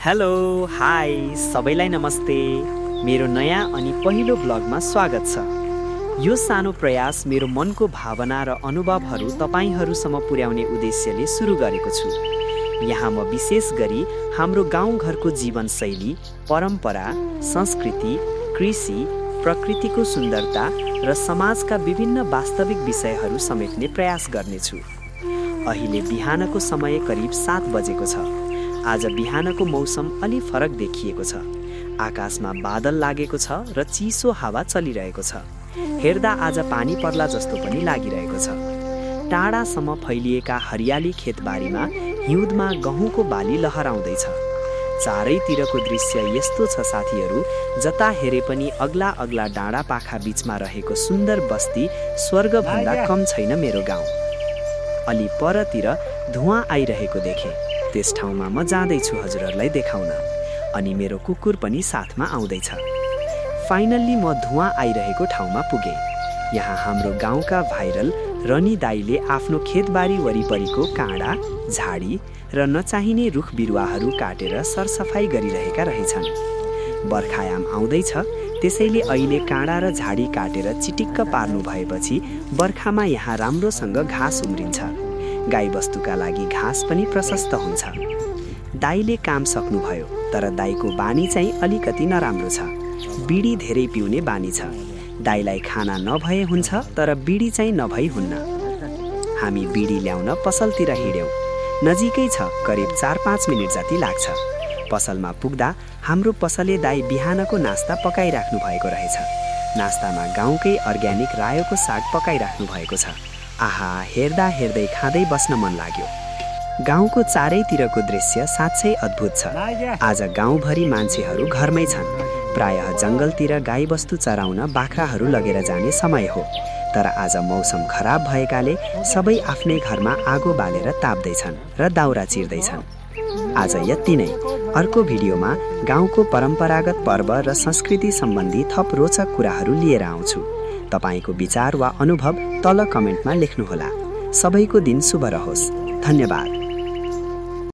Hello hi सबैलाई नमस्ते। मेरो नयाँ अनि पहिलो ब्लगमा स्वागत छ। यो सानो प्रयास मेरो मनको भावना र अनुभवहरू तपाईहरूसम्म पुर्याउने उद्देश्यले सुरु गरेको छु। यहाँ म विशेष गरी हाम्रो गाउँघरको जीवनशैली, परम्परा, संस्कृति, कृषि, प्रकृतिको सुन्दरता र समाजका विभिन्न वास्तविक विषयहरू समेट्ने प्रयास गर्नेछु। अहिले बिहानको समय करिब 7 बजेको छ। आज बिहानको मौसम अलि फरक देखिएको छ। आकाशमा बादल लागेको छ र चिसो हावा चलिरहेको छ। हेर्दा आज पानी पर्ला जस्तो पनि लागिरहेको छ। टाढासम्म फैलिएका हरियाली खेतबारीमा हिउँदमा गहुँको बाली लहराउँदैछ। चारैतिरको दृश्य यस्तो छ साथीहरू, जता हेरे पनि अग्ला अग्ला डाँडा पाखा बीचमा रहेको सुन्दर बस्ती स्वर्गभन्दा कम छैन मेरो गाउँ। अलि परतिर धुवाँ आइरहेको देखेँ। त्यस ठाउँमा म जाँदैछु हजुरहरूलाई देखाउन, अनि मेरो कुकुर पनि साथमा आउँदैछ। फाइनल्ली म धुवाँ आइरहेको ठाउँमा पुगेँ। यहाँ हाम्रो गाउँका भाइरल रनी दाईले आफ्नो खेतबारी वरिपरिको काँडा, झाडी र नचाहिने रुख बिरुवाहरू काटेर सरसफाई गरिरहेका रहेछन्। बर्खायाम आउँदैछ, त्यसैले अहिले काँडा र झाडी काटेर चिटिक्क पार्नु भएपछि बर्खामा यहाँ राम्रोसँग घाँस उम्रिन्छ। गाईबस्तुका लागि घाँस पनि प्रशस्त हुन्छ। दाईले काम सक्नुभयो, तर दाईको बानी चाहिँ अलिकति नराम्रो छ। बिडी धेरै पिउने बानी छ। दाईलाई खाना नभए हुन्छ, तर बिडी चाहिँ नभई हुन्न। हामी बिडी ल्याउन पसलतिर हिँड्यौँ। नजिकै छ, करिब 4-5 मिनट जति लाग्छ। पसलमा पुग्दा हाम्रो पसले दाई बिहानको नास्ता पकाइराख्नु भएको रहेछ। नास्तामा गाउँकै अर्ग्यानिक रायोको साग पकाइराख्नु भएको छ। आहा, हेर्दा हेर्दै खाँदै बस्न मन लाग्यो। गाउँको चारैतिरको दृश्य साँच्चै अद्भुत छ। आज गाउँभरि मान्छेहरू घरमै छन्। प्रायः जङ्गलतिर गाईबस्तु चराउन बाख्राहरू लगेर जाने समय हो। तर आज मौसम खराब भएकाले सबै आफ्नै घरमा आगो बालेर ताप्दैछन् र दाउरा चिर्दैछन्। आज यति नै। अर्को भिडियोमा गाउँको परम्परागत पर्व र संस्कृति सम्बन्धी थप रोचक कुराहरू लिएर आउँछु। तपाईको विचार वा अनुभव तल कमेन्टमा लेख्नुहोला। सबैको दिन शुभ रहोस्। धन्यवाद।